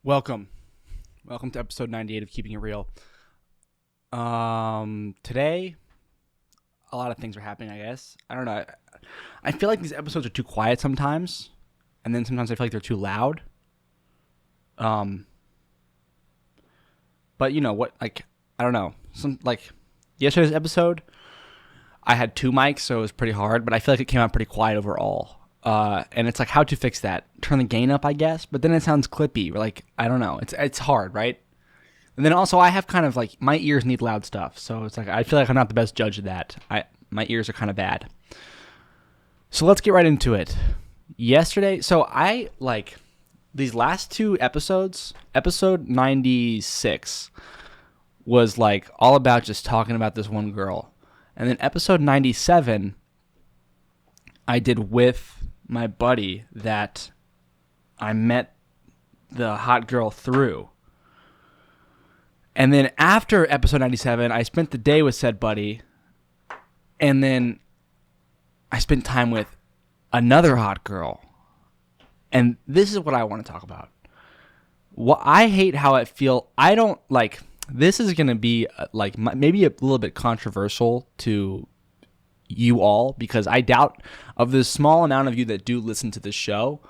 Welcome to episode 98 of Keeping It Real. Today, a lot of things are happening, I guess. I don't know. I feel like these episodes are too quiet sometimes, and then sometimes I feel like they're too loud. But you know what? Like, I don't know. Yesterday's episode, I had two mics, so it was pretty hard. But I feel like it came out pretty quiet overall. And it's like how to fix that. Turn the gain up, I guess. But then it sounds clippy. Like, I don't know. It's hard, right? And then also I have kind of like my ears need loud stuff, so it's like I feel like I'm not the best judge of that. My ears are kind of bad. So let's get right into it. Yesterday, so I like these last two episodes. Episode 96 was like all about just talking about this one girl, and then episode 97 I did with my buddy that I met the hot girl through. And then after episode 97, I spent the day with said buddy, and then I spent time with another hot girl. And this is what I want to talk about. What I hate how I feel. I don't like. This is going to be like maybe a little bit controversial to you all, because I doubt of the small amount of you that do listen to this show,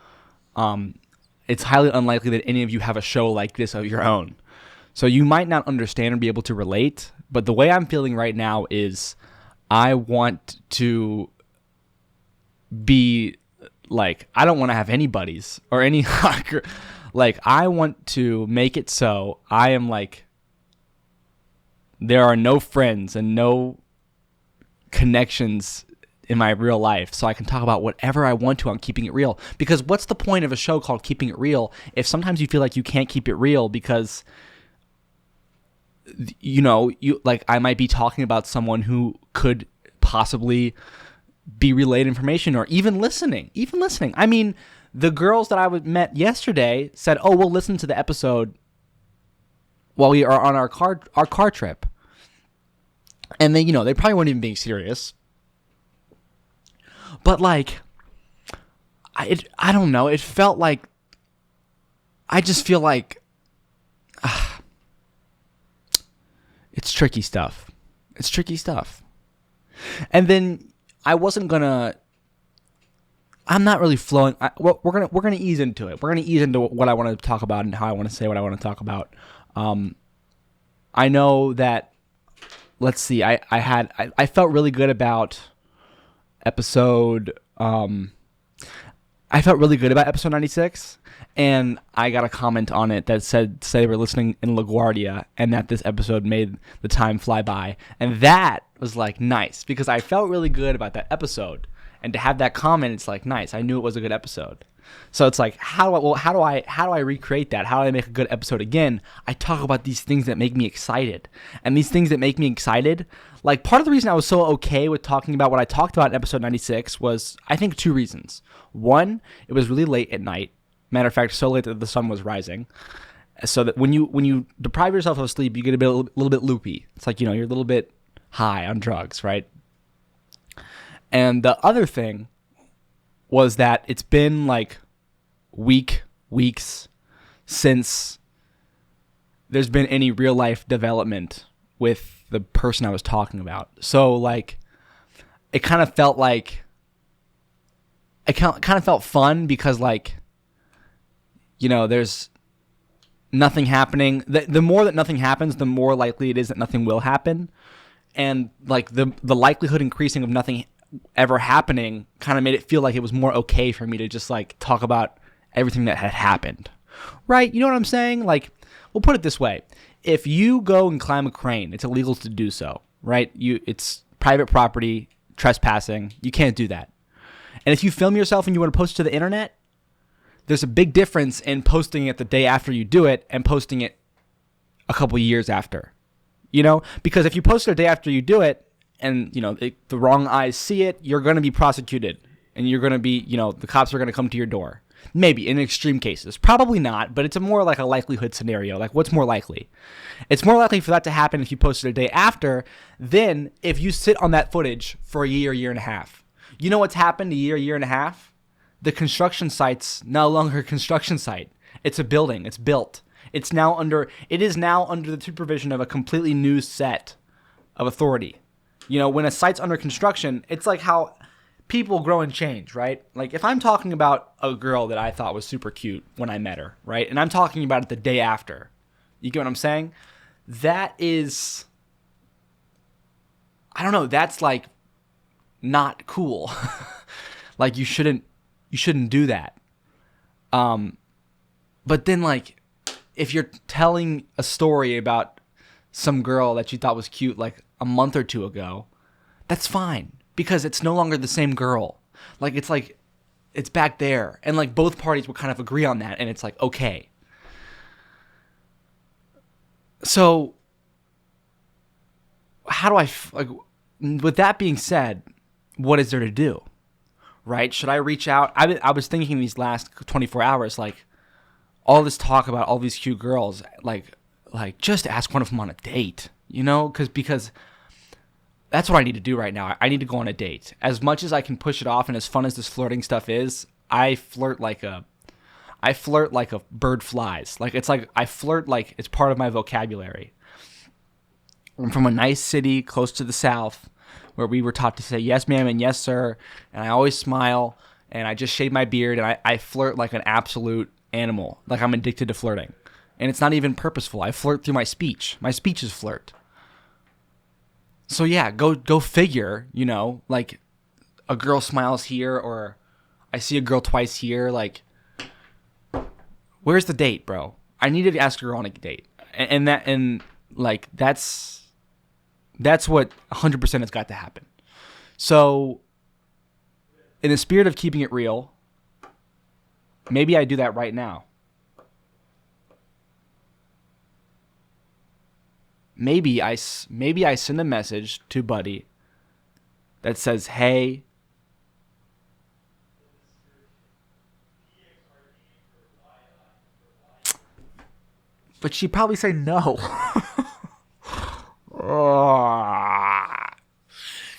it's highly unlikely that any of you have a show like this of your own. So you might not understand or be able to relate, but the way I'm feeling right now is I want to be like, I don't want to have any buddies or any hacker. Like, I want to make it so I am like, there are no friends and no connections in my real life, so I can talk about whatever I want to on Keeping It Real. Because what's the point of a show called Keeping It Real if sometimes you feel like you can't keep it real because you like I might be talking about someone who could possibly be relayed information or even listening. I mean, the girls that I met yesterday said, "Oh, we'll listen to the episode while we are on our car trip." And then, they probably weren't even being serious. But, like, I don't know. It felt like, I just feel like, it's tricky stuff. And then I wasn't gonna, I'm not really flowing. We're gonna ease into it. We're gonna ease into what I want to talk about and how I want to say what I want to talk about. I know that. Let's see. I felt really good about episode. I felt really good about episode 96, and I got a comment on it that said they were listening in LaGuardia, and that this episode made the time fly by, and that was like nice because I felt really good about that episode, and to have that comment, it's like nice. I knew it was a good episode. So it's like, how do I recreate that? How do I make a good episode again? I talk about these things that make me excited. And these things that make me excited, like part of the reason I was so okay with talking about what I talked about in episode 96 was, I think, two reasons. One, it was really late at night. Matter of fact, so late that the sun was rising. So that when you deprive yourself of sleep, you get a little bit loopy. It's like, you're a little bit high on drugs, right? And the other thing was that it's been like weeks since there's been any real life development with the person I was talking about. So like, it kind of felt fun because like, there's nothing happening. The more that nothing happens, the more likely it is that nothing will happen. And like the likelihood increasing of nothing ever happening kind of made it feel like it was more okay for me to just like talk about everything that had happened, right? You know what I'm saying? Like, we'll put it this way. If you go and climb a crane, it's illegal to do so, right? It's private property, trespassing. You can't do that. And if you film yourself and you want to post it to the internet, there's a big difference in posting it the day after you do it and posting it a couple years after, because if you post it a day after you do it, and, the wrong eyes see it, you're going to be prosecuted. And you're going to be, the cops are going to come to your door. Maybe in extreme cases. Probably not, but it's more like a likelihood scenario. Like, what's more likely? It's more likely for that to happen if you post it a day after than if you sit on that footage for a year and a half. You know what's happened a year and a half? The construction site's no longer a construction site. It's a building. It's built. It is now under the supervision of a completely new set of authority. You know, when a site's under construction, it's like how people grow and change, right? Like if I'm talking about a girl that I thought was super cute when I met her, right? And I'm talking about it the day after. You get what I'm saying? That is, I don't know, that's like not cool. Like you shouldn't do that. But then like if you're telling a story about some girl that you thought was cute like a month or two ago, that's fine because it's no longer the same girl. Like it's back there, and like both parties will kind of agree on that, and it's like okay. So how do like with that being said, what is there to do? Right? Should I reach out? I was thinking these last 24 hours, like all this talk about all these cute girls, like just ask one of them on a date, you know? Because that's what I need to do right now. I need to go on a date. As much as I can push it off, and as fun as this flirting stuff is, I flirt like a bird flies. Like it's like I flirt like it's part of my vocabulary. I'm from a nice city close to the South, where we were taught to say yes ma'am and yes sir, and I always smile, and I just shave my beard, and I flirt like an absolute animal, like I'm addicted to flirting. And it's not even purposeful. I flirt through my speech. My speech is flirt. So yeah, go figure, you know, like a girl smiles here, or I see a girl twice here, like where's the date, bro? I needed to ask a girl on a date. And that's what 100% has got to happen. So, in the spirit of keeping it real, maybe I do that right now. Maybe I send a message to Buddy that says, "Hey, but she'd probably say no."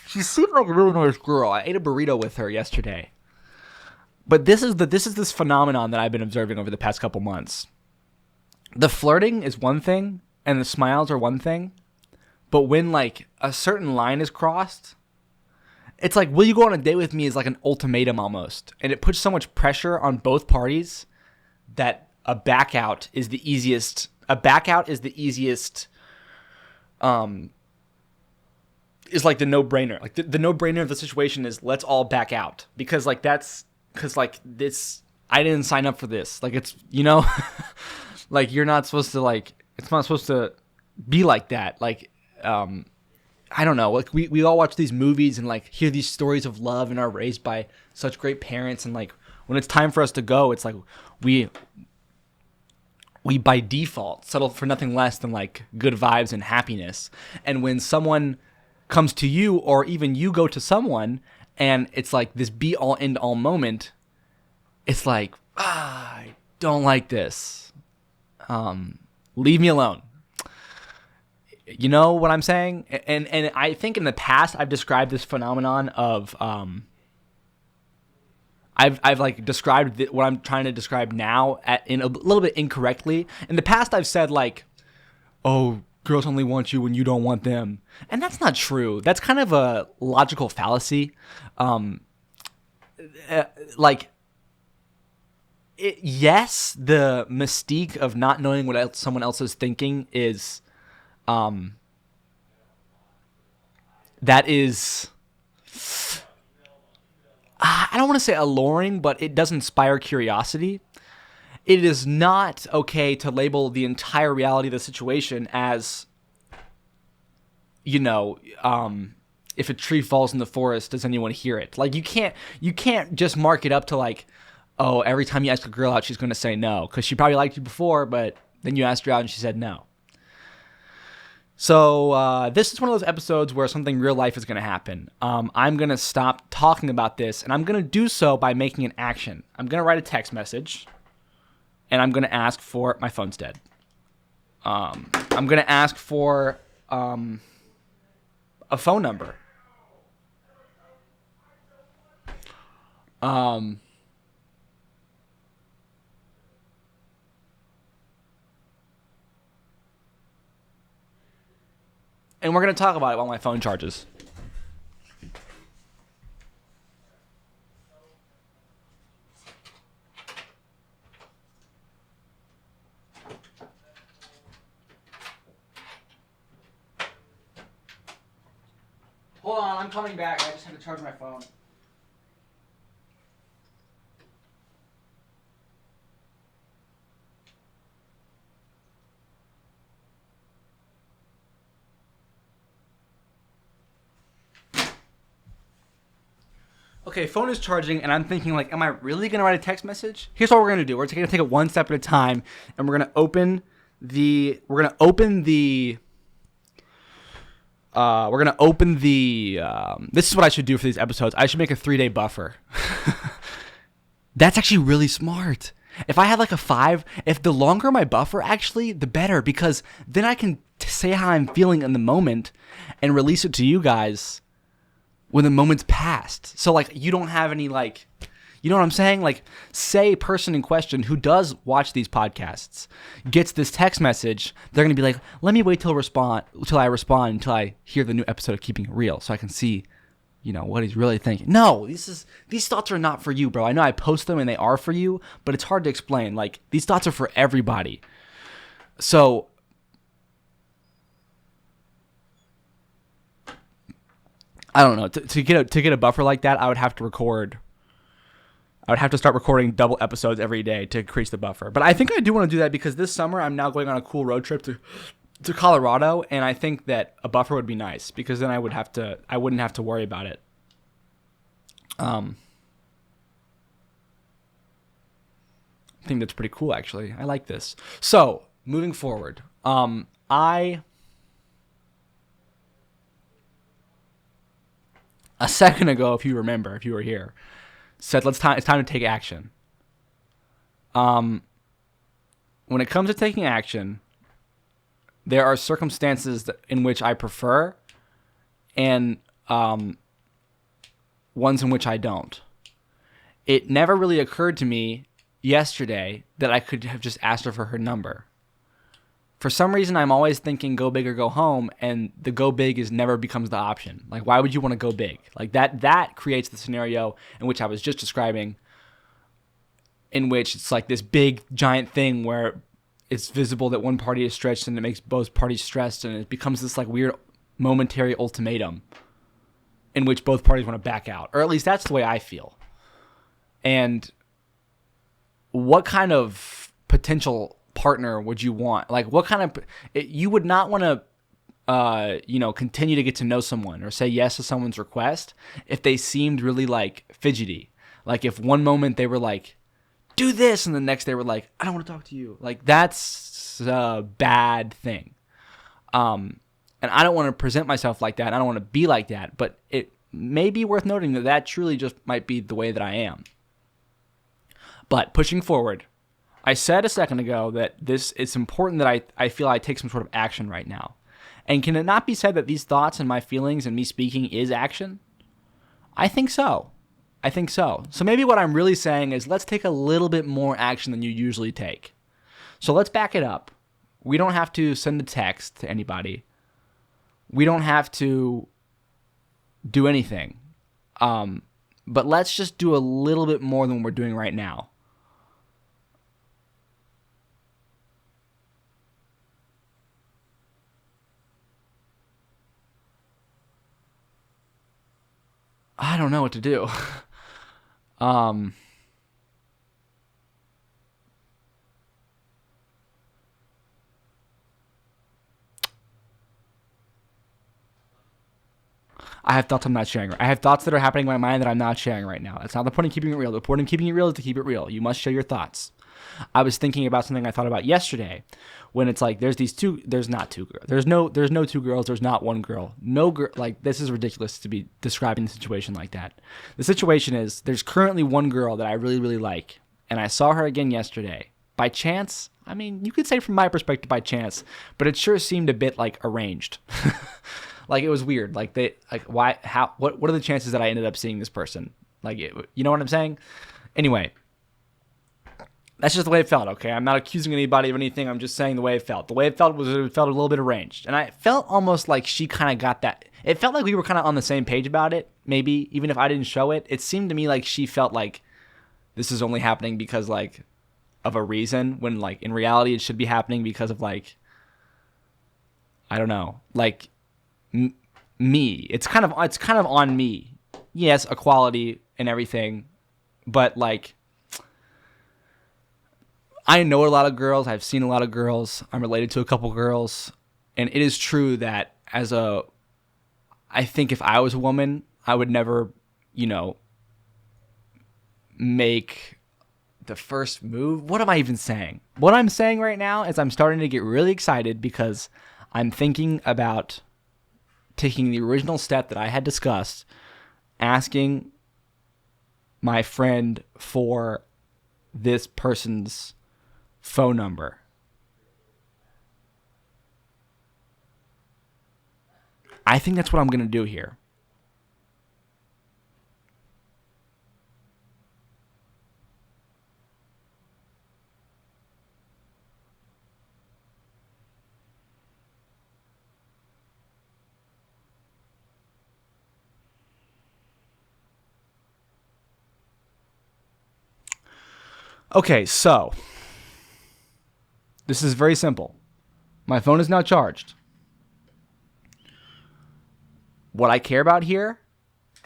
She seemed like a really nice girl. I ate a burrito with her yesterday. But this is this phenomenon that I've been observing over the past couple months. The flirting is one thing, and the smiles are one thing. But when like a certain line is crossed, it's like, will you go on a date with me is like an ultimatum almost. And it puts so much pressure on both parties that a back out is the easiest. Is like the no-brainer. Like the no-brainer of the situation is let's all back out. Because like this, I didn't sign up for this. Like it's, you know, like you're not supposed to like, it's not supposed to be like that. Like, I don't know. Like we all watch these movies and like hear these stories of love and are raised by such great parents. And like when it's time for us to go, it's like we by default settle for nothing less than like good vibes and happiness. And when someone comes to you, or even you go to someone, and it's like this be all end all moment, it's like, I don't like this. Leave me alone. You know what I'm saying? And I think in the past I've described this phenomenon of I've like described what I'm trying to describe now in a little bit incorrectly. In the past I've said like, oh, girls only want you when you don't want them. And that's not true. That's kind of a logical fallacy. Yes, the mystique of not knowing what else someone else is thinking is, that is, I don't want to say alluring, but it does inspire curiosity. It is not okay to label the entire reality of the situation as, you know, if a tree falls in the forest, does anyone hear it? Like you can't just mark it up to like, oh, every time you ask a girl out, she's going to say no, because she probably liked you before, but then you asked her out and she said no. So this is one of those episodes where something real life is going to happen. I'm going to stop talking about this, and I'm going to do so by making an action. I'm going to write a text message, and I'm going to ask for, my phone's dead. I'm going to ask for a phone number. and we're going to talk about it while my phone charges. Hold on, I'm coming back. I just had to charge my phone. Okay, phone is charging, and I'm thinking, like, am I really going to write a text message? Here's what we're going to do. We're going to take it one step at a time, and we're going to open the this is what I should do for these episodes. I should make a 3-day buffer. That's actually really smart. If I had like a 5, if the longer my buffer, actually, the better, because then I can say how I'm feeling in the moment and release it to you guys when the moment's passed. So, like, you don't have any, like, you know what I'm saying? Like, say person in question who does watch these podcasts gets this text message, they're going to be like, let me wait till I respond until I hear the new episode of Keeping It Real so I can see, you know, what he's really thinking. No, these thoughts are not for you, bro. I know I post them and they are for you, but it's hard to explain. Like, these thoughts are for everybody. So I don't know. To get a buffer like that, I would have to start recording double episodes every day to increase the buffer. But I think I do want to do that because this summer I'm now going on a cool road trip to Colorado, and I think that a buffer would be nice because then I wouldn't have to worry about it. I think that's pretty cool, actually. I like this. So moving forward, a second ago, if you remember, if you were here, said it's time to take action. When it comes to taking action, there are circumstances in which I prefer and ones in which I don't. It never really occurred to me yesterday that I could have just asked her for her number. For some reason, I'm always thinking go big or go home, and the go big never becomes the option. Like, why would you want to go big? Like, that creates the scenario in which I was just describing, in which it's like this big, giant thing where it's visible that one party is stretched and it makes both parties stressed, and it becomes this, like, weird momentary ultimatum in which both parties want to back out. Or at least that's the way I feel. And what kind of potential partner would you want? Like, what kind of you would not want to continue to get to know someone or say yes to someone's request if they seemed really, like, fidgety. Like, if one moment they were like, do this, and the next they were like, I don't want to talk to you. Like, that's a bad thing. And I don't want to present myself like that. I don't want to be like that, but it may be worth noting that truly just might be the way that I am. But pushing forward, I said a second ago that it's important that I feel I take some sort of action right now. And can it not be said that these thoughts and my feelings and me speaking is action? I think so. So maybe what I'm really saying is let's take a little bit more action than you usually take. So let's back it up. We don't have to send a text to anybody. We don't have to do anything. But let's just do a little bit more than we're doing right now. I don't know what to do. I have thoughts I'm not sharing. I have thoughts that are happening in my mind that I'm not sharing right now. That's not the point of keeping it real. The point of keeping it real is to keep it real. You must share your thoughts. I was thinking about something I thought about yesterday when it's like there's not two girls. There's no two girls. There's not one girl. No girl. Like, this is ridiculous to be describing the situation like that. The situation is there's currently one girl that I really, really like, and I saw her again yesterday. By chance? I mean, you could say from my perspective by chance, but it sure seemed a bit like arranged. Like, it was weird. Like, what are the chances that I ended up seeing this person? Like, you know what I'm saying? Anyway, That's just the way it felt, okay? I'm not accusing anybody of anything. I'm just saying the way it felt. The way it felt was it felt a little bit arranged. And I felt almost like she kind of got that. It felt like we were kind of on the same page about it, maybe, even if I didn't show it. It seemed to me like she felt like this is only happening because, like, of a reason, when, like, in reality it should be happening because of, like, I don't know, like, me. It's kind of on me. Yes, equality and everything, but, like, I know a lot of girls. I've seen a lot of girls. I'm related to a couple girls. And it is true that I think if I was a woman, I would never, make the first move. What am I even saying? What I'm saying right now is I'm starting to get really excited because I'm thinking about taking the original step that I had discussed, asking my friend for this person's phone number. I think that's what I'm going to do here. Okay, so this is very simple. My phone is now charged. What I care about here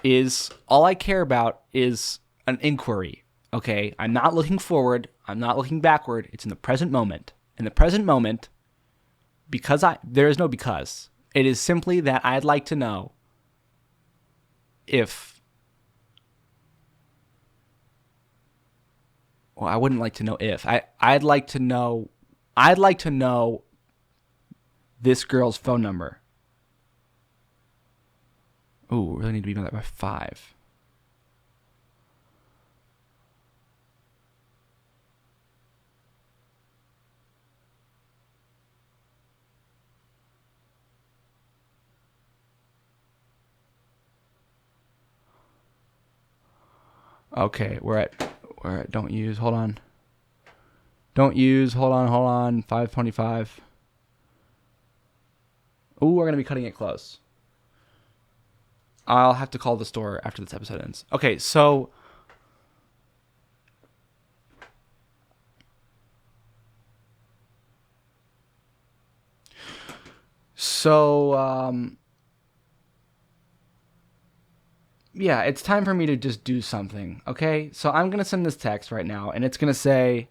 is, all I care about is an inquiry, okay? I'm not looking forward. I'm not looking backward. It's in the present moment. In the present moment, there is no because. It is simply that I'd like to know if, well, I wouldn't like to know if. I'd like to know this girl's phone number. Ooh, we really need to be done that by 5. Okay, we're at don't use, hold on. Don't use, hold on, 525. Ooh, we're going to be cutting it close. I'll have to call the store after this episode ends. Okay, so yeah, it's time for me to just do something, okay? So I'm going to send this text right now, and it's going to say,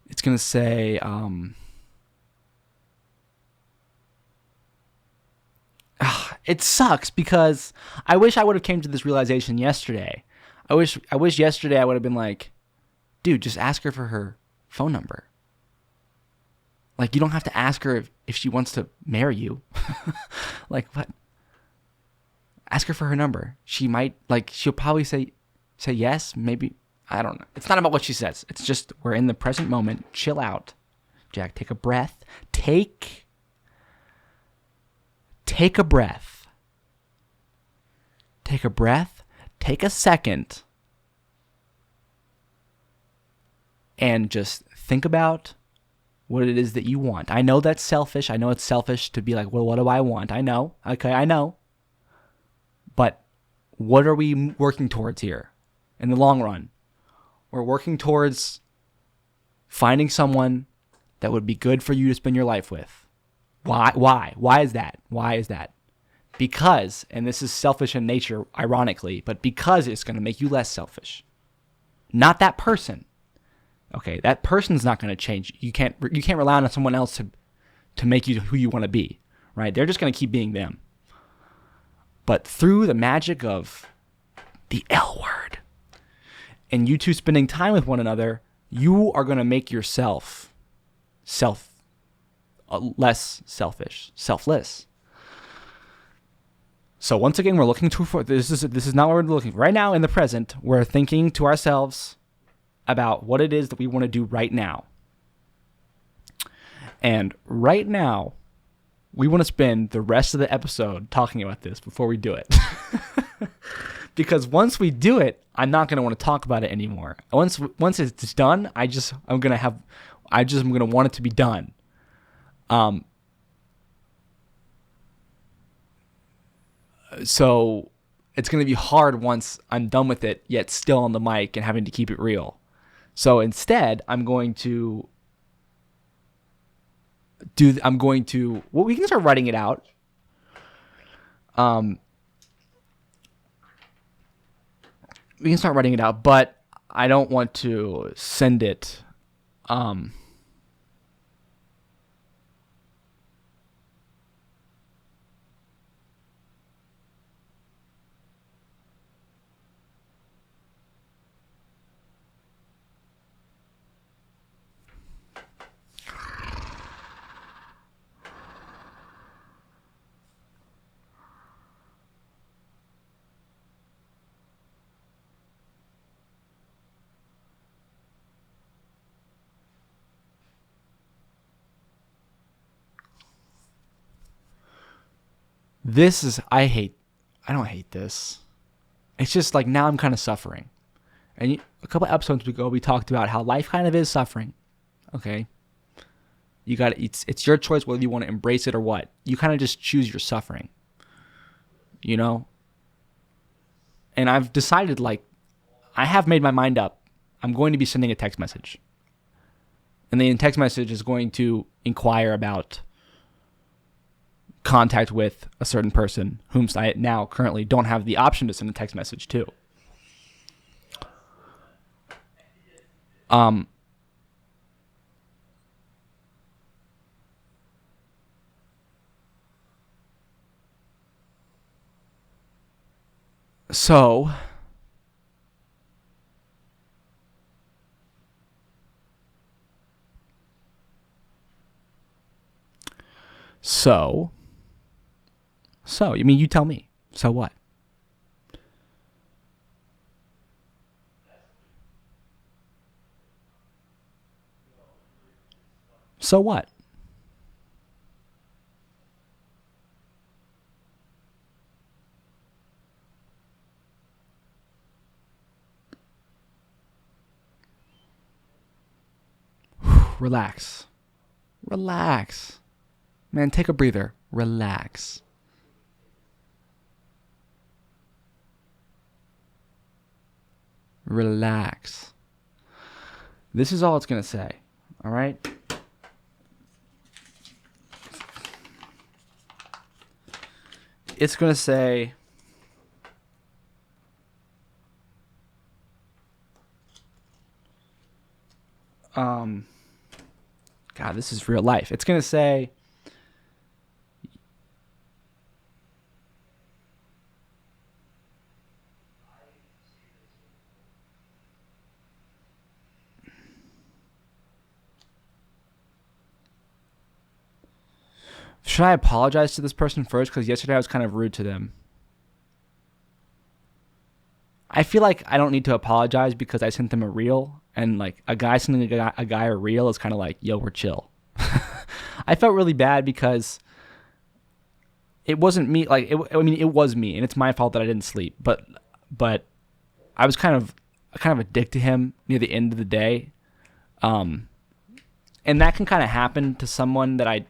it's going to say, it sucks because I wish I would have came to this realization yesterday. I wish yesterday I would have been like, dude, just ask her for her phone number. Like, you don't have to ask her if she wants to marry you. Like, what? Ask her for her number. She might, like, she'll probably say yes, maybe. I don't know. It's not about what she says. It's just, we're in the present moment. Chill out. Jack, take a breath. Take a breath. Take a breath. Take a second. And just think about what it is that you want. I know that's selfish. I know it's selfish to be like, well, what do I want? I know. Okay, I know. But what are we working towards here in the long run? We're working towards finding someone that would be good for you to spend your life with. Why? Why is that? Why is that? Because, and this is selfish in nature, ironically, but because it's going to make you less selfish. Not that person. Okay, that person's not going to change. You can't rely on someone else to make you who you want to be, right? They're just going to keep being them. But through the magic of the L word and you two spending time with one another, you are going to make yourself less selfish, selfless. So once again, we're looking for this is not what we're looking for. Right now in the present, we're thinking to ourselves about what it is that we want to do right now. And right now, we want to spend the rest of the episode talking about this before we do it. Because once we do it, I'm not going to want to talk about it anymore. Once it's done, I'm going to want it to be done. So it's going to be hard once I'm done with it, yet still on the mic and having to keep it real. So instead, we can start writing it out. We can start writing it out, but I don't want to send it. I don't hate this. It's just like now I'm kind of suffering. And a couple episodes ago, we talked about how life kind of is suffering. Okay. It's your choice whether you want to embrace it or what. You kind of just choose your suffering. You know? And I've decided, I have made my mind up. I'm going to be sending a text message. And the text message is going to inquire about contact with a certain person whom I now currently don't have the option to send a text message to. So I mean, you tell me. So what? So what? Relax. Relax. Man, take a breather. Relax. Relax. This is all it's going to say. All right? It's going to say, God, this is real life. It's going to say, should I apologize to this person first? Because yesterday I was kind of rude to them. I feel like I don't need to apologize because I sent them a reel, and like a guy sending a guy a reel is kind of like, yo, we're chill. I felt really bad because it wasn't me. It was me, and it's my fault that I didn't sleep. But I was kind of a dick to him near the end of the day, and that can kind of happen to someone that I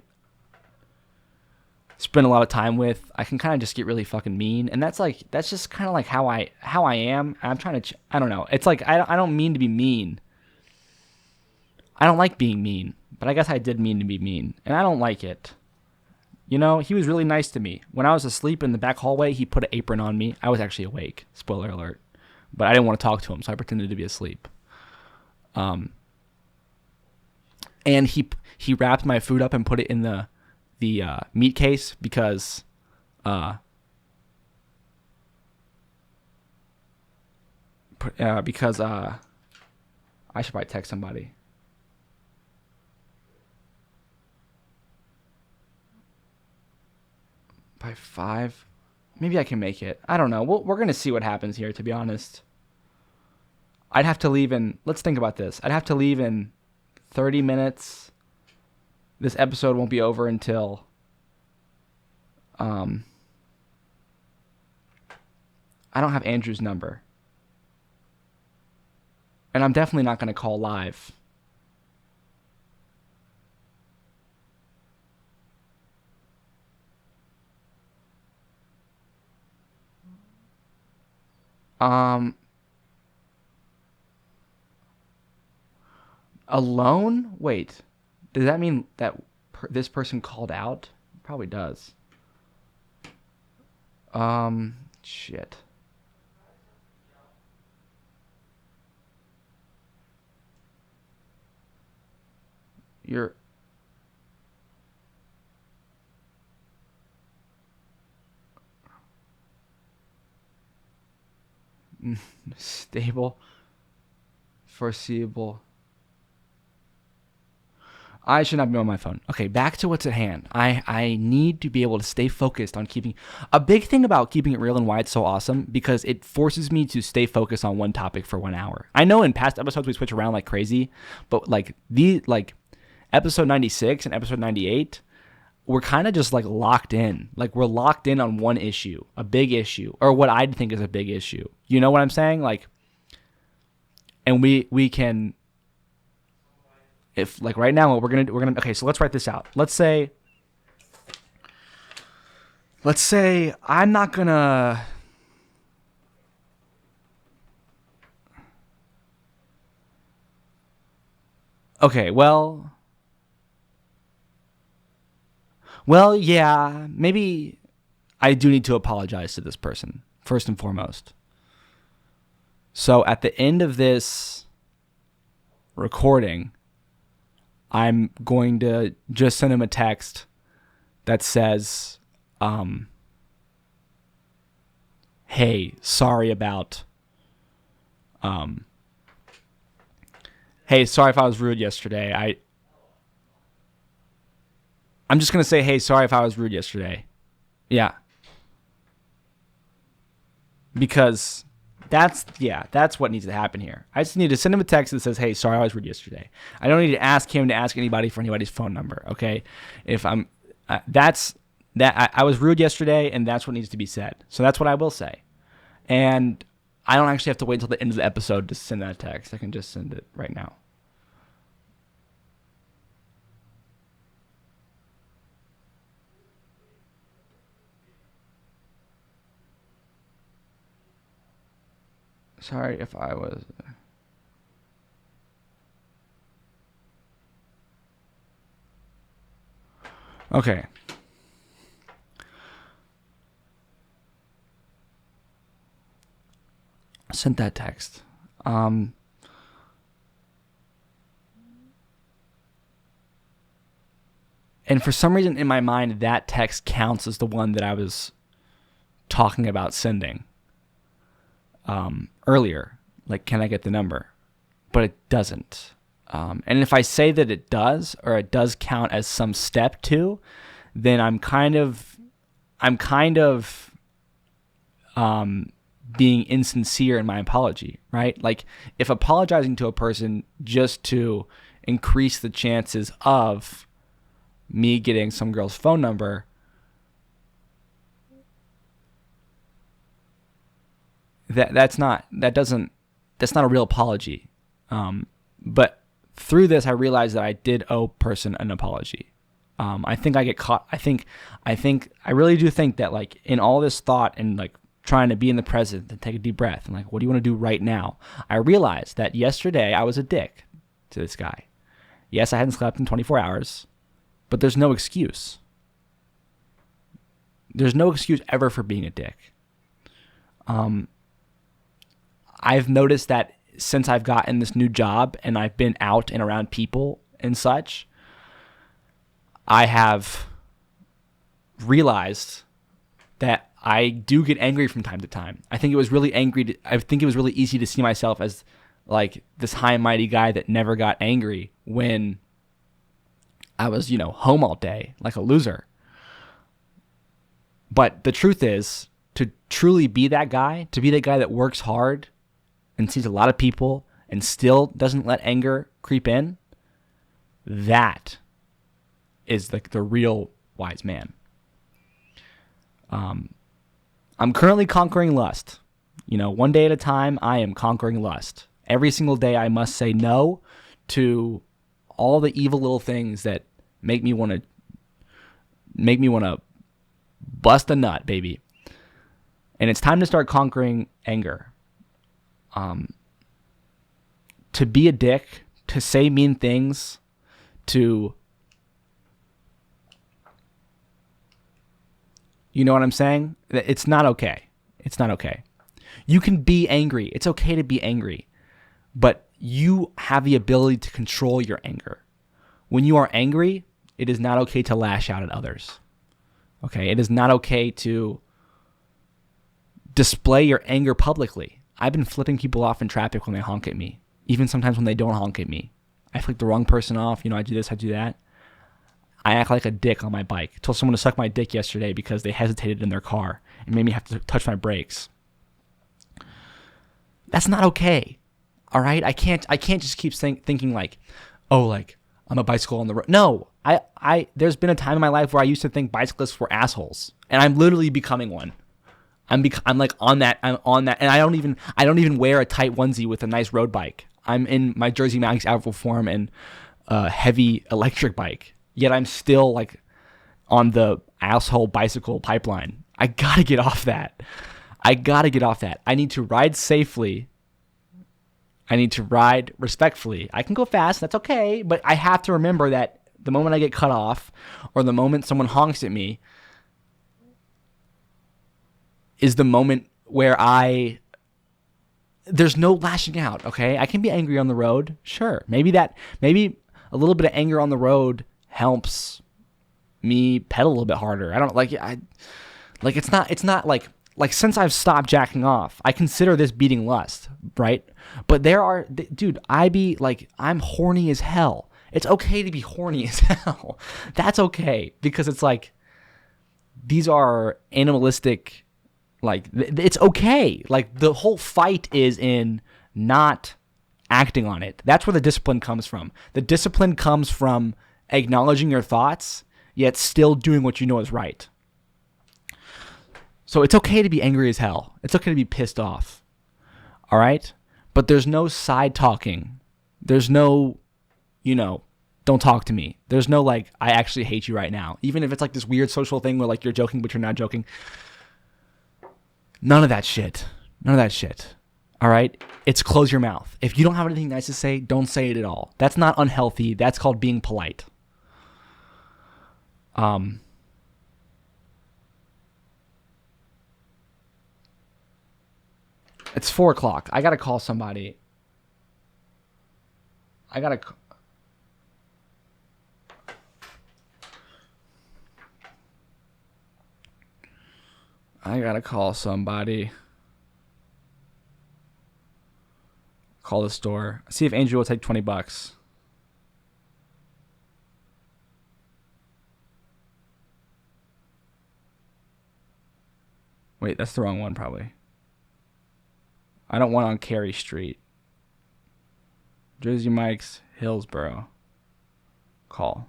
spend a lot of time with. I can kind of just get really fucking mean, and that's just kind of like how I am. I'm trying to I don't know. It's like I don't mean to be mean. I don't like being mean, but I guess I did mean to be mean, and I don't like it. You know, he was really nice to me. When I was asleep in the back hallway, he put an apron on me. I was actually awake. Spoiler alert. But I didn't want to talk to him, so I pretended to be asleep. And he wrapped my food up and put it in the meat case because I should probably text somebody. By 5? Maybe I can make it. I don't know. We're going to see what happens here, to be honest. I'd have to leave in... Let's think about this. I'd have to leave in 30 minutes. This episode won't be over until I don't have Andrew's number. And I'm definitely not going to call live. Alone? Wait. Does that mean that this person called out? Probably does. Shit. You're stable, foreseeable. I should not be on my phone. Okay, back to what's at hand. I need to be able to stay focused on keeping... A big thing about keeping it real and why it's so awesome, because it forces me to stay focused on one topic for 1 hour. I know in past episodes we switch around like crazy, but like episode 96 and episode 98, we're kind of just like locked in. Like we're locked in on one issue, a big issue, or what I think is a big issue. You know what I'm saying? Like, and we can... If like right now, what we're gonna okay, so let's write this out. Let's say I'm not gonna. Okay, well, yeah, maybe I do need to apologize to this person first and foremost. So at the end of this recording, I'm going to just send him a text that says, hey, sorry about, hey, sorry if I was rude yesterday. I'm just going to say, hey, sorry if I was rude yesterday. Yeah. Because that's what needs to happen here. I just need to send him a text that says, hey, sorry I was rude yesterday. I don't need to ask him to ask anybody for anybody's phone number, okay? If I'm, I was rude yesterday, and that's what needs to be said. So that's what I will say. And I don't actually have to wait until the end of the episode to send that text. I can just send it right now. Sorry if I was... Okay. Sent that text. And for some reason in my mind, that text counts as the one that I was talking about sending earlier. Like, can I get the number? But it doesn't. And if I say that it does, or it does count as some step to, then I'm kind of being insincere in my apology, right? Like, if apologizing to a person just to increase the chances of me getting some girl's phone number, that's not a real apology. But through this, I realized that I did owe person an apology. I think I get caught. I really do think that, like, in all this thought and like trying to be in the present and take a deep breath and like, what do you want to do right now? I realized that yesterday I was a dick to this guy. Yes, I hadn't slept in 24 hours, but there's no excuse. There's no excuse ever for being a dick. I've noticed that since I've gotten this new job and I've been out and around people and such, I have realized that I do get angry from time to time. I think it was really easy to see myself as like this high and mighty guy that never got angry when I was, home all day like a loser. But the truth is, to truly be that guy, to be the guy that works hard and sees a lot of people and still doesn't let anger creep in, that is like the real wise man. I'm currently conquering lust. One day at a time, I am conquering lust. Every single day, I must say no to all the evil little things that make me want to bust a nut, baby. And it's time to start conquering anger. To be a dick, to say mean things, to... You know what I'm saying? It's not okay. It's not okay. You can be angry. It's okay to be angry. But you have the ability to control your anger. When you are angry, it is not okay to lash out at others. Okay? It is not okay to display your anger publicly. I've been flipping people off in traffic when they honk at me. Even sometimes when they don't honk at me. I flick the wrong person off. I do this, I do that. I act like a dick on my bike. I told someone to suck my dick yesterday because they hesitated in their car and made me have to touch my brakes. That's not okay. All right? I can't just keep thinking like, oh, like I'm a bicycle on the road. No, there's been a time in my life where I used to think bicyclists were assholes, and I'm literally becoming one. I'm like on that, and I don't even wear a tight onesie with a nice road bike. I'm in my Jersey Max Alpha form and a heavy electric bike. Yet I'm still like on the asshole bicycle pipeline. I gotta get off that. I need to ride safely. I need to ride respectfully. I can go fast, that's okay, but I have to remember that the moment I get cut off or the moment someone honks at me is the moment where there's no lashing out, okay? I can be angry on the road, sure. Maybe a little bit of anger on the road helps me pedal a little bit harder. I don't it's not like since I've stopped jacking off, I consider this beating lust, right? But I'm horny as hell. It's okay to be horny as hell. That's okay, because it's like these are animalistic, like it's okay. Like the whole fight is in not acting on it. That's where the discipline comes from. The discipline comes from acknowledging your thoughts, yet still doing what you know is right. So it's okay to be angry as hell. It's okay to be pissed off. All right? But there's no side talking. There's no, don't talk to me. There's no like, I actually hate you right now. Even if it's like this weird social thing where like you're joking, but you're not joking. None of that shit. All right? It's close your mouth. If you don't have anything nice to say, don't say it at all. That's not unhealthy. That's called being polite. It's 4:00. I gotta call somebody. I gotta call somebody. Call the store. See if Andrew will take $20. Wait, that's the wrong one probably. I don't want on Carey Street. Jersey Mike's, Hillsboro. Call.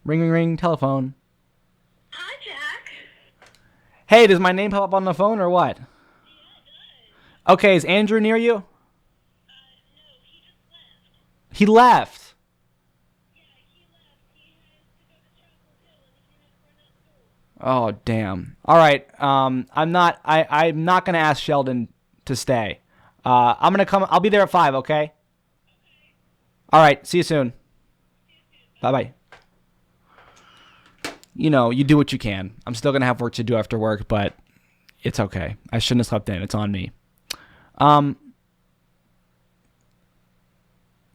Ring, ring, ring, telephone. Hi, Jack. Hey, does my name pop up on the phone or what? Yeah, it does. Okay, is Andrew near you? No, he just left. He left. Yeah, he left. He has to go to Chapel Hill and he came in the front door. Oh, damn. All right. I'm not gonna ask Sheldon to stay. I'm gonna come. I'll be there at 5. Okay. Okay. All right. See you soon. See you soon. Bye bye. You do what you can. I'm still gonna have work to do after work, but it's okay. I shouldn't have slept in. It's on me.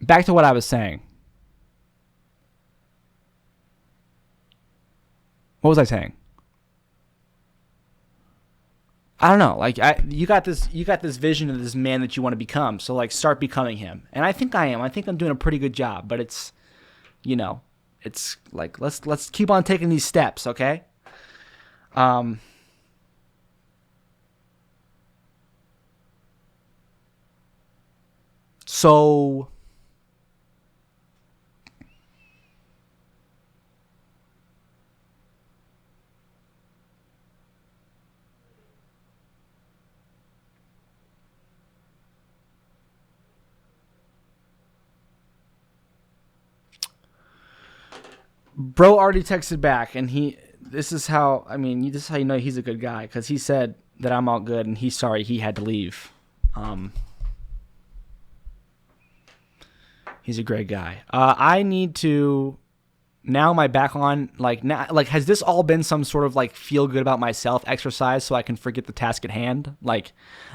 Back to what I was saying. What was I saying? I don't know. Like you got this vision of this man that you want to become. So like start becoming him. And I think I am. I think I'm doing a pretty good job, but it's it's like let's keep on taking these steps, okay? So Bro already texted back, and this is how, this is how you know he's a good guy, because he said that I'm all good, and he's sorry he had to leave. He's a great guy. I need to, now my back on, has this all been some sort of, feel good about myself exercise so I can forget the task at hand?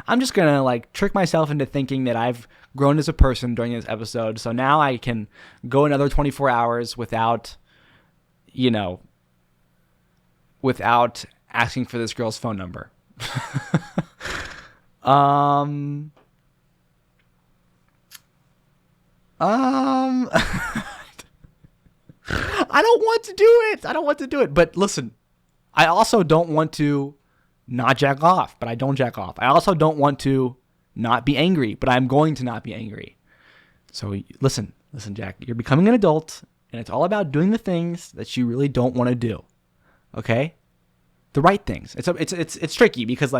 I'm just gonna, trick myself into thinking that I've grown as a person during this episode, so now I can go another 24 hours without without asking for this girl's phone number. I don't want to do it. But listen, I also don't want to not jack off, but I don't jack off. I also don't want to not be angry, but I'm going to not be angry. So listen, Jack, you're becoming an adult, and it's all about doing the things that you really don't want to do. Okay? The right things. It's tricky because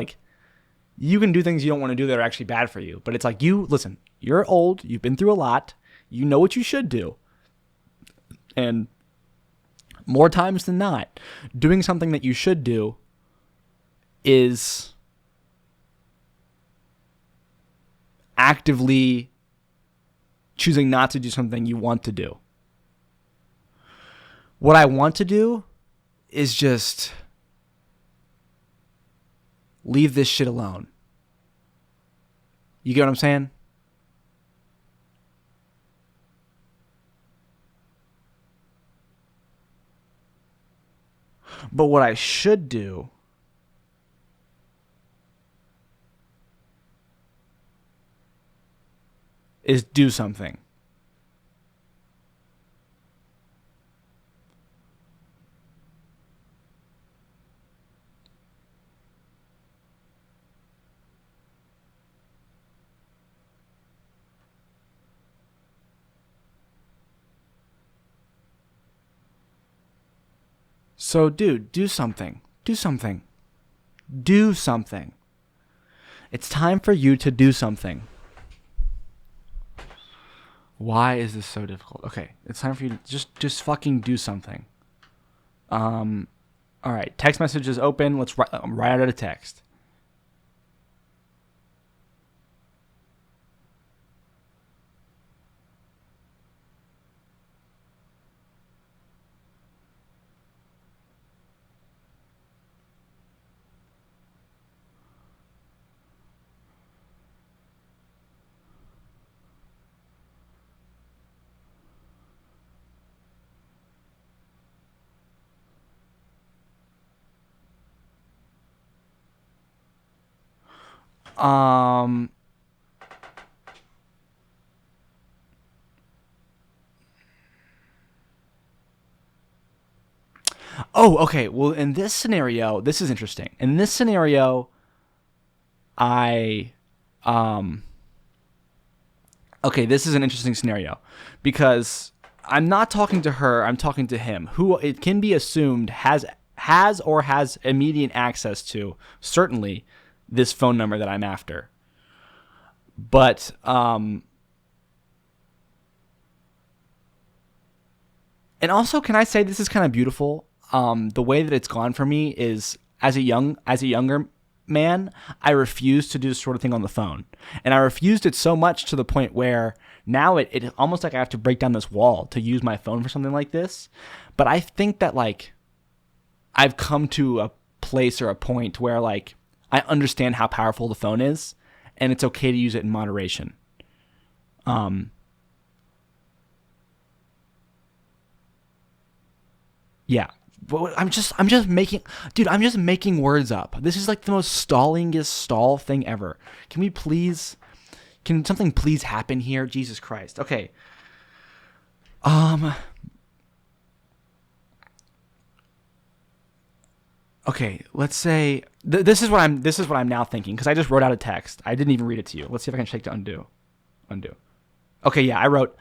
you can do things you don't want to do that are actually bad for you. But it's listen, you're old, you've been through a lot, you know what you should do. And more times than not, doing something that you should do is actively choosing not to do something you want to do. What I want to do is just leave this shit alone. You get what I'm saying? But what I should do is do something. So, dude, do something. Do something. Do something. It's time for you to do something. Why is this so difficult? Okay, it's time for you to just fucking do something. All right, text message is open. Let's write out a text. Oh, okay. Well, in this scenario, this is interesting. In this scenario, okay, this is an interesting scenario because I'm not talking to her, I'm talking to him, who it can be assumed has immediate access to, certainly, this phone number that I'm after. But, and also, can I say this is kind of beautiful? The way that it's gone for me is as a younger man, I refused to do this sort of thing on the phone. And I refused it so much to the point where now it almost like I have to break down this wall to use my phone for something like this. But I think that I've come to a place or a point where I understand how powerful the phone is, and it's okay to use it in moderation. Yeah. But I'm just making words up. This is the most stallingest stall thing ever. Can something please happen here? Jesus Christ. Okay. Okay, let's say this is what I'm now thinking, because I just wrote out a text. I didn't even read it to you. Let's see if I can check to undo. Okay, yeah, I wrote.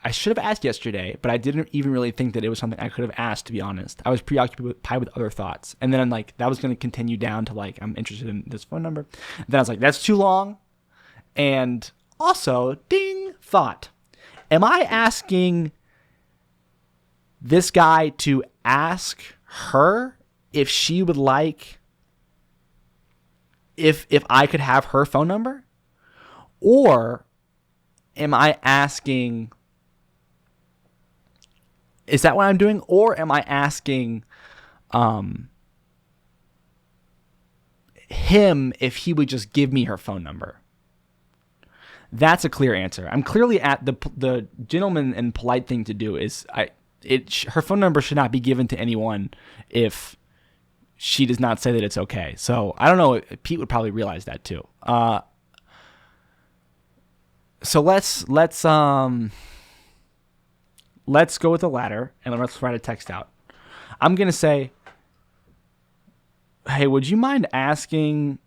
I should have asked yesterday, but I didn't even really think that it was something I could have asked, to be honest. I was preoccupied with other thoughts. And then I'm that was going to continue down to I'm interested in this phone number. Then I was that's too long. And also, ding, thought. Am I asking this guy to ask her if she would like, if I could have her phone number? Or am I asking, is that what I'm doing? Or am I asking him if he would just give me her phone number? That's a clear answer. I'm clearly at the gentleman and polite thing to do is her phone number should not be given to anyone if she does not say that it's okay. So I don't know. Pete would probably realize that too. So let's go with the latter and let's write a text out. I'm gonna say, hey, would you mind asking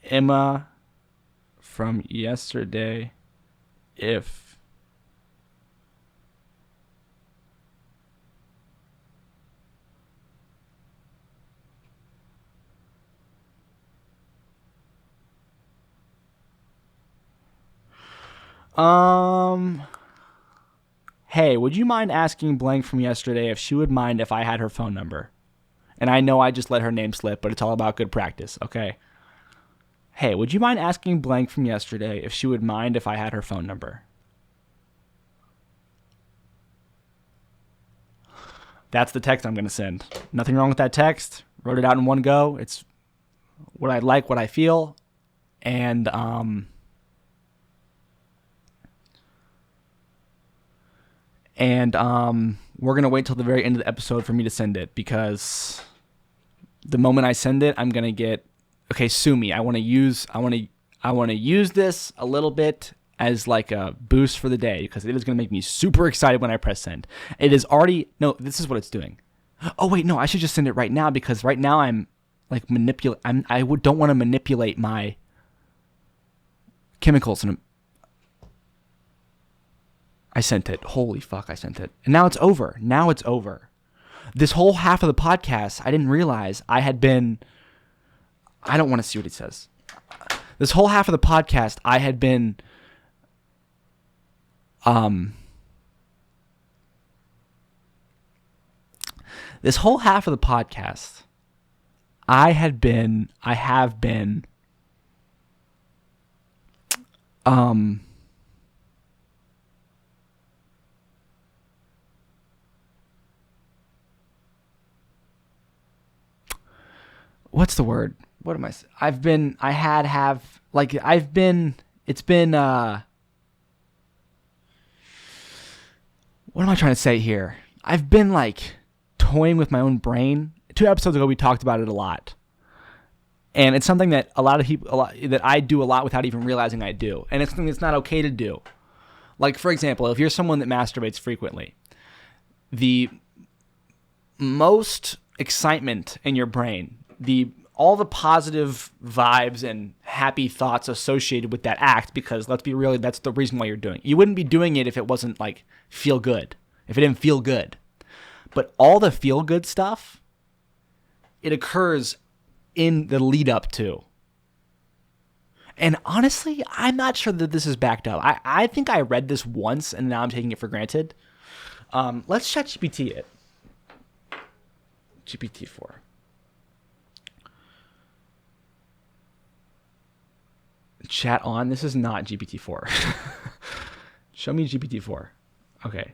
Emma from yesterday if hey, would you mind asking blank from yesterday if she would mind if I had her phone number? And I know I just let her name slip, but it's all about good practice, okay? Hey, would you mind asking blank from yesterday if she would mind if I had her phone number? That's the text I'm going to send. Nothing wrong with that text. Wrote it out in one go. It's what I like, what I feel. And we're going to wait till the very end of the episode for me to send it, because the moment I send it, I'm going to get, okay, sue me. I want to use this a little bit as like a boost for the day, because it is going to make me super excited when I press send. It is already, no, this is what it's doing. Oh wait, no, I should just send it right now, because right now I'm like don't want to manipulate my chemicals. And I sent it. Holy fuck, I sent it. And now it's over. This whole half of the podcast, I didn't realize I don't want to see what he says. This whole half of the podcast, I had been what's the word? What am I? What am I trying to say here? I've been like toying with my own brain. 2 episodes ago, we talked about it a lot. And it's something that that I do a lot without even realizing I do. And it's something that's not okay to do. Like, for example, if you're someone that masturbates frequently, the most excitement in your brain, all the positive vibes and happy thoughts associated with that act, because let's be real, that's the reason why you're doing it. You wouldn't be doing it if it wasn't like feel good, if it didn't feel good. But all the feel good stuff, it occurs in the lead up to. And honestly, I'm not sure that this is backed up. I think I read this once and now I'm taking it for granted. Let's chat GPT it. GPT-4. Chat on. This is not GPT-4. Show me GPT-4. Okay.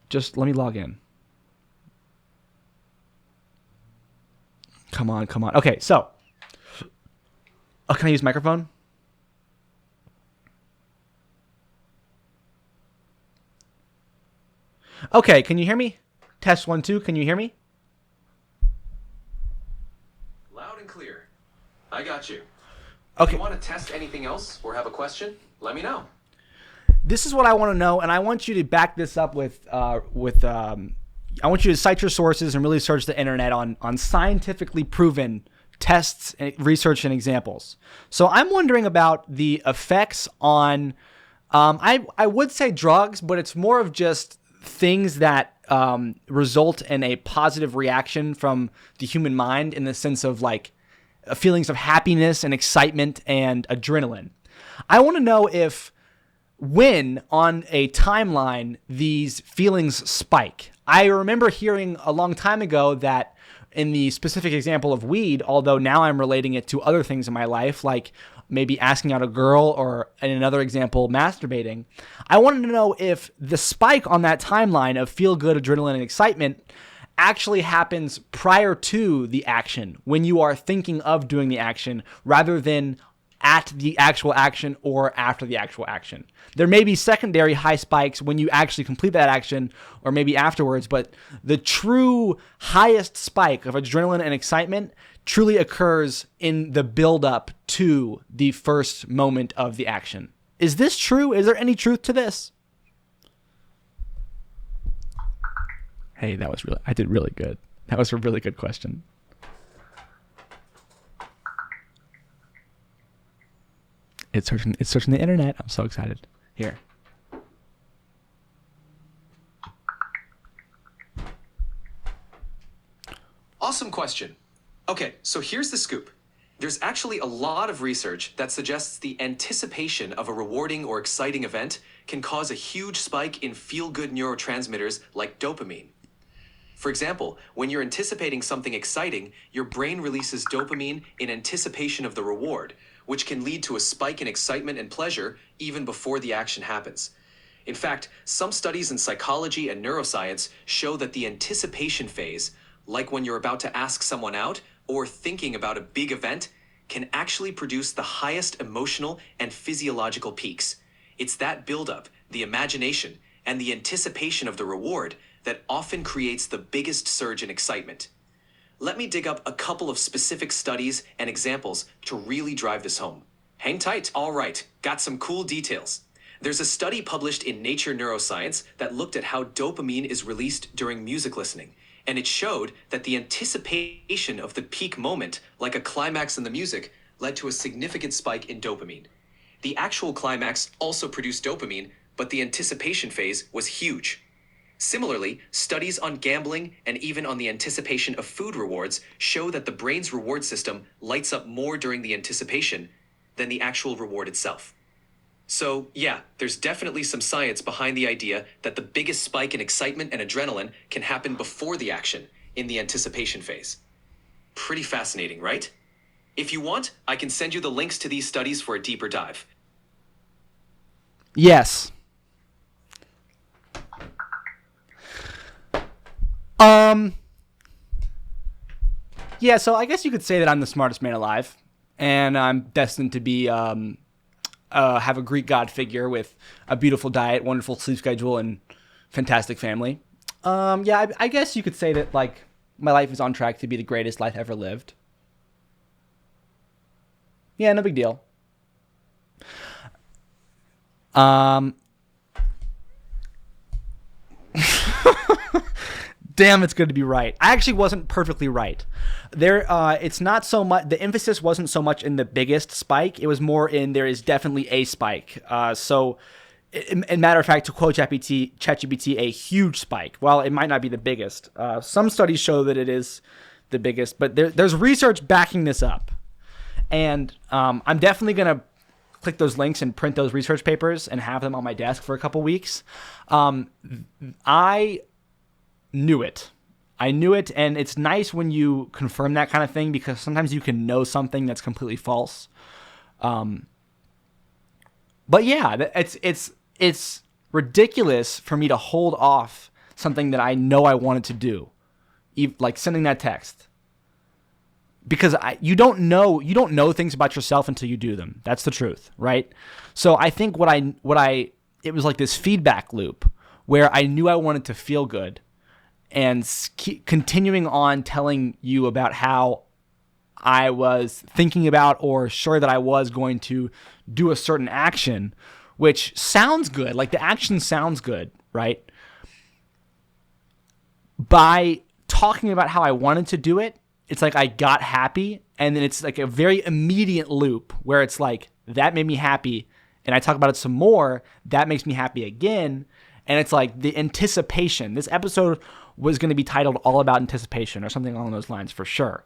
Just let me log in. Come on. Okay, so. Oh, can I use microphone? Okay, can you hear me? Test 1, 2. Can you hear me? Loud and clear. I got you. Okay. If you want to test anything else or have a question, let me know. This is what I want to know, and I want you to back this up with I want you to cite your sources and really search the internet on scientifically proven tests, research, and examples. So I'm wondering about the effects on, I would say drugs, but it's more of just things that result in a positive reaction from the human mind, in the sense of like feelings of happiness and excitement and adrenaline. I want to know if when on a timeline these feelings spike. I remember hearing a long time ago that in the specific example of weed, although now I'm relating it to other things in my life, like maybe asking out a girl, or in another example, masturbating, I wanted to know if the spike on that timeline of feel good, adrenaline, and excitement actually happens prior to the action, when you are thinking of doing the action, rather than at the actual action or after the actual action. There may be secondary high spikes when you actually complete that action, or maybe afterwards, but the true highest spike of adrenaline and excitement truly occurs in the build-up to the first moment of the action. Is this true? Is there any truth to this? Hey, I did really good. That was a really good question. It's searching the internet. I'm so excited. Here. Awesome question. Okay, so here's the scoop. There's actually a lot of research that suggests the anticipation of a rewarding or exciting event can cause a huge spike in feel-good neurotransmitters like dopamine. For example, when you're anticipating something exciting, your brain releases dopamine in anticipation of the reward, which can lead to a spike in excitement and pleasure even before the action happens. In fact, some studies in psychology and neuroscience show that the anticipation phase, like when you're about to ask someone out or thinking about a big event, can actually produce the highest emotional and physiological peaks. It's that buildup, the imagination, and the anticipation of the reward that often creates the biggest surge in excitement. Let me dig up a couple of specific studies and examples to really drive this home. Hang tight. All right, got some cool details. There's a study published in Nature Neuroscience that looked at how dopamine is released during music listening, and it showed that the anticipation of the peak moment, like a climax in the music, led to a significant spike in dopamine. The actual climax also produced dopamine, but the anticipation phase was huge. Similarly, studies on gambling and even on the anticipation of food rewards show that the brain's reward system lights up more during the anticipation than the actual reward itself. So, yeah, there's definitely some science behind the idea that the biggest spike in excitement and adrenaline can happen before the action, in the anticipation phase. Pretty fascinating, right? If you want, I can send you the links to these studies for a deeper dive. Yes. Yeah, so I guess you could say that I'm the smartest man alive, and I'm destined to be, have a Greek god figure with a beautiful diet, wonderful sleep schedule, and fantastic family. Yeah, I guess you could say that, like, my life is on track to be the greatest life ever lived. Yeah, no big deal. Damn, it's good to be right. I actually wasn't perfectly right. It's not so much, the emphasis wasn't so much in the biggest spike. It was more in there is definitely a spike. In matter of fact, to quote ChatGPT, a huge spike. While it might not be the biggest, some studies show that it is the biggest, but there's research backing this up. And I'm definitely going to click those links and print those research papers and have them on my desk for a couple weeks. I knew it. And it's nice when you confirm that kind of thing, because sometimes you can know something that's completely false. But yeah, it's ridiculous for me to hold off something that I know I wanted to do, like sending that text, because you don't know things about yourself until you do them. That's the truth, right? So I think it was like this feedback loop where I knew I wanted to feel good, and continuing on telling you about how I was thinking about or sure that I was going to do a certain action, which sounds good. Like, the action sounds good, right? By talking about how I wanted to do it, it's like I got happy, and then it's like a very immediate loop where it's like, that made me happy, and I talk about it some more, that makes me happy again, and it's like the anticipation. This episode was going to be titled All About Anticipation or something along those lines for sure.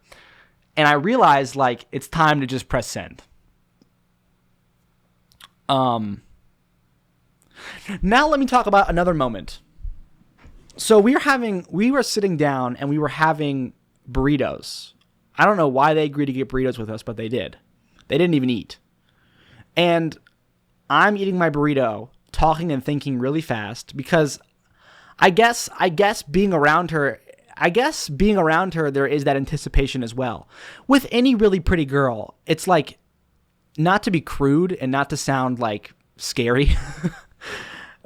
And I realized, like, it's time to just press send. Now let me talk about another moment. So we were sitting down and we were having burritos. I don't know why they agreed to get burritos with us, but they did. They didn't even eat. And I'm eating my burrito, talking and thinking really fast because I guess being around her, there is that anticipation as well. With any really pretty girl, it's like, not to be crude and not to sound like scary,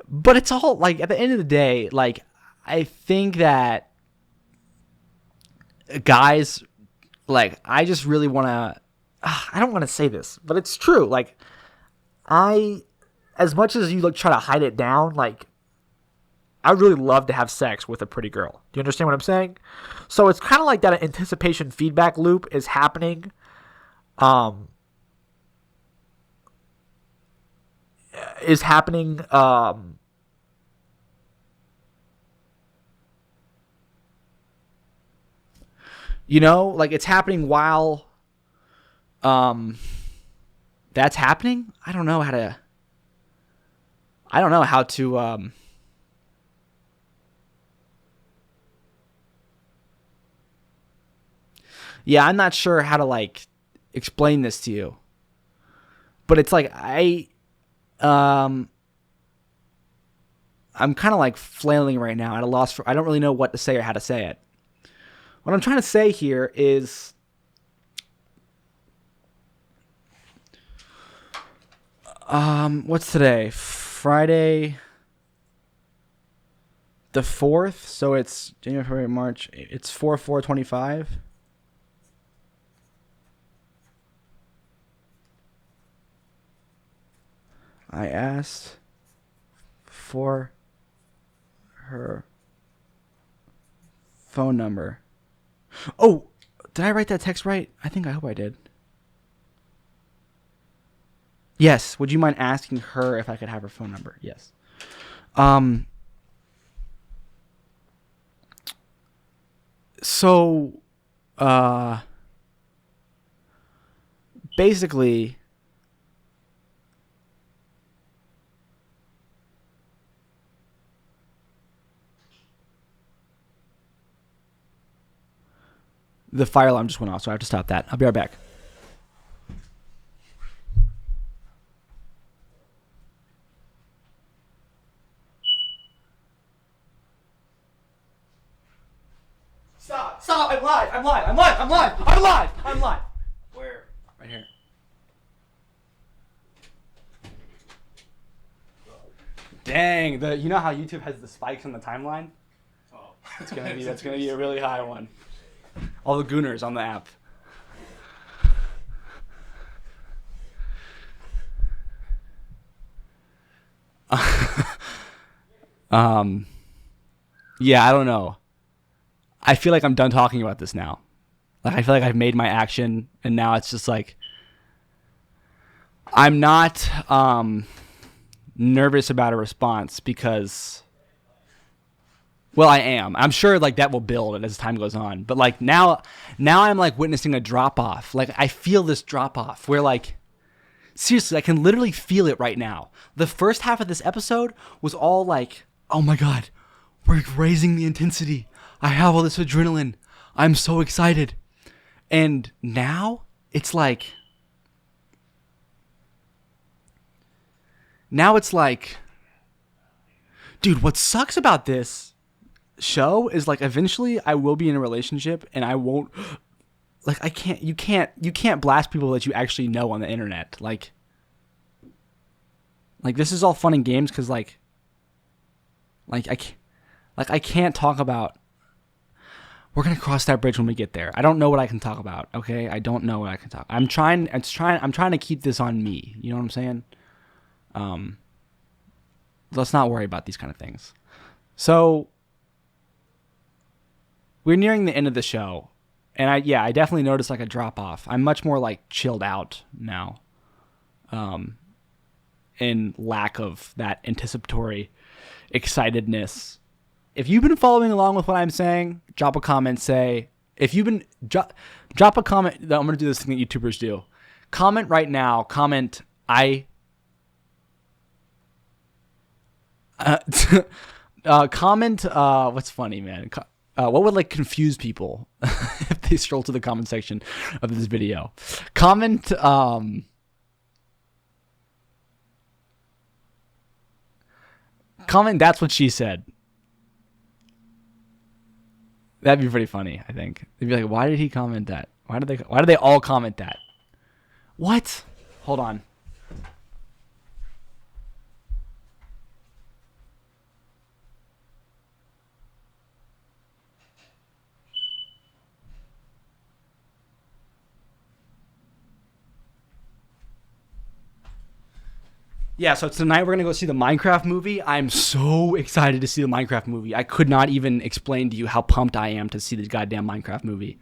but it's all like, at the end of the day, like, I think that guys, like, I just really want to, I don't want to say this, but it's true. Like, as much as you like try to hide it down, like, I really love to have sex with a pretty girl. Do you understand what I'm saying? So it's kind of like that anticipation feedback loop is happening. You know, like, it's happening while that's happening. I don't know how to yeah, I'm not sure how to like explain this to you. But it's like I'm kind of like flailing right now at a loss I don't really know what to say or how to say it. What I'm trying to say here is what's today? Friday the 4th, so it's January, February, March. It's 4/4/25. I asked for her phone number. Oh, did I write that text right? I hope I did. Yes, would you mind asking her if I could have her phone number? Yes. So basically the fire alarm just went off, so I have to stop that. I'll be right back. Stop! I'm live! Where? Right here. Dang, you know how YouTube has the spikes on the timeline? Oh. That's gonna be a really high one. All the gooners on the app. Yeah, I don't know. I feel like I'm done talking about this now. Like, I feel like I've made my action, and now it's just like, I'm not nervous about a response because, well, I am. I'm sure like that will build as time goes on. But like now I'm like witnessing a drop off. Like, I feel this drop off where, like, seriously, I can literally feel it right now. The first half of this episode was all like, oh my God, we're raising the intensity. I have all this adrenaline. I'm so excited. And now it's like, dude, what sucks about this show is like eventually I will be in a relationship and I won't, like, you can't blast people that you actually know on the internet. Like this is all fun and games because I can't talk about. We're gonna cross that bridge when we get there. I don't know what I can talk about. Okay, I don't know what I can talk. I'm trying to keep this on me. You know what I'm saying? Let's not worry about these kind of things. So we're nearing the end of the show, and I definitely noticed like a drop off. I'm much more like chilled out now, in lack of that anticipatory excitedness. If you've been following along with what I'm saying, drop a comment. Say if you've been drop a comment. I'm gonna do this thing that YouTubers do. Comment right now. Comment Comment. What's funny, man? What would like confuse people if they scroll to the comment section of this video? Comment. Comment. That's what she said. That'd be pretty funny. I think they'd be like, "Why did he comment that? Why did they all comment that? What? Hold on." Yeah, so tonight we're going to go see the Minecraft movie. I'm so excited to see the Minecraft movie. I could not even explain to you how pumped I am to see the goddamn Minecraft movie.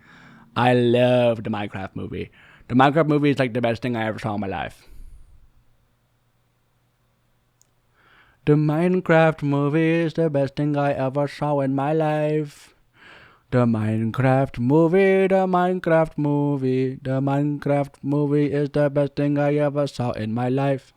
I love the Minecraft movie. The Minecraft movie is like the best thing I ever saw in my life. The Minecraft movie is the best thing I ever saw in my life. The Minecraft movie, the Minecraft movie, the Minecraft movie is the best thing I ever saw in my life.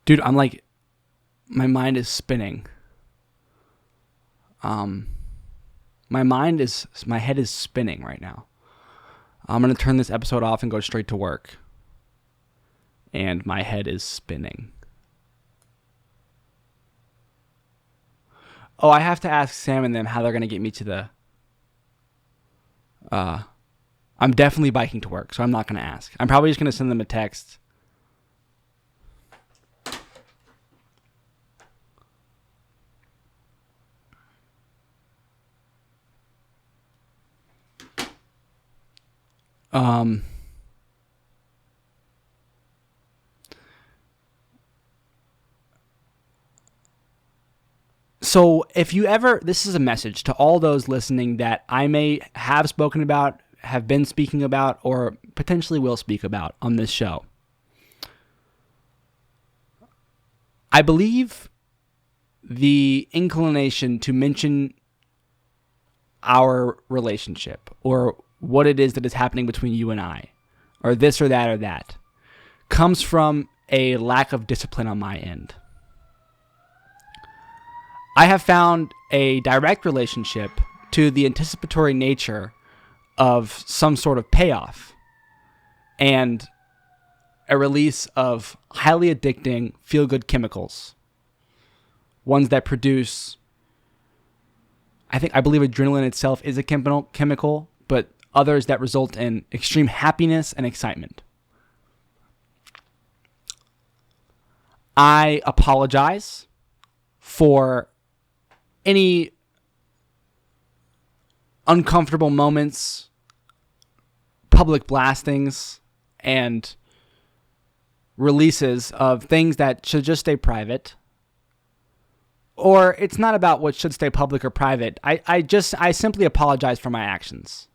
Dude, I'm like, my mind is spinning. My head is spinning right now. I'm going to turn this episode off and go straight to work. And my head is spinning. Oh, I have to ask Sam and them how they're going to get me to the... I'm definitely biking to work, so I'm not going to ask. I'm probably just going to send them a text. So if you ever, this is a message to all those listening that I may have spoken about, have been speaking about, or potentially will speak about on this show. I believe the inclination to mention our relationship or what it is that is happening between you and I, or this or that, comes from a lack of discipline on my end. I have found a direct relationship to the anticipatory nature of some sort of payoff and a release of highly addicting feel-good chemicals, ones that produce, I believe adrenaline itself is a chemical, but others that result in extreme happiness and excitement. I apologize for any uncomfortable moments, public blastings, and releases of things that should just stay private. Or it's not about what should stay public or private. I simply apologize for my actions.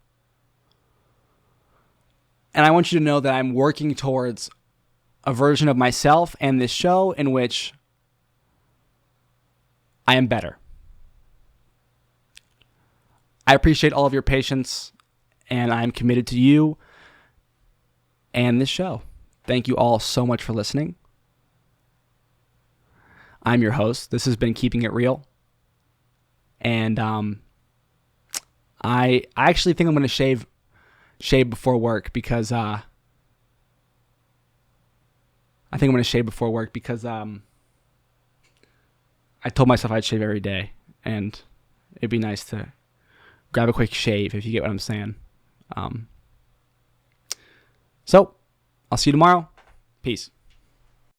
And I want you to know that I'm working towards a version of myself and this show in which I am better. I appreciate all of your patience, and I'm committed to you and this show. Thank you all so much for listening. I'm your host. This has been Keeping It Real. And I actually think I'm going to shave before work because I told myself I'd shave every day, and it'd be nice to grab a quick shave, if you get what I'm saying. So, I'll see you tomorrow. Peace.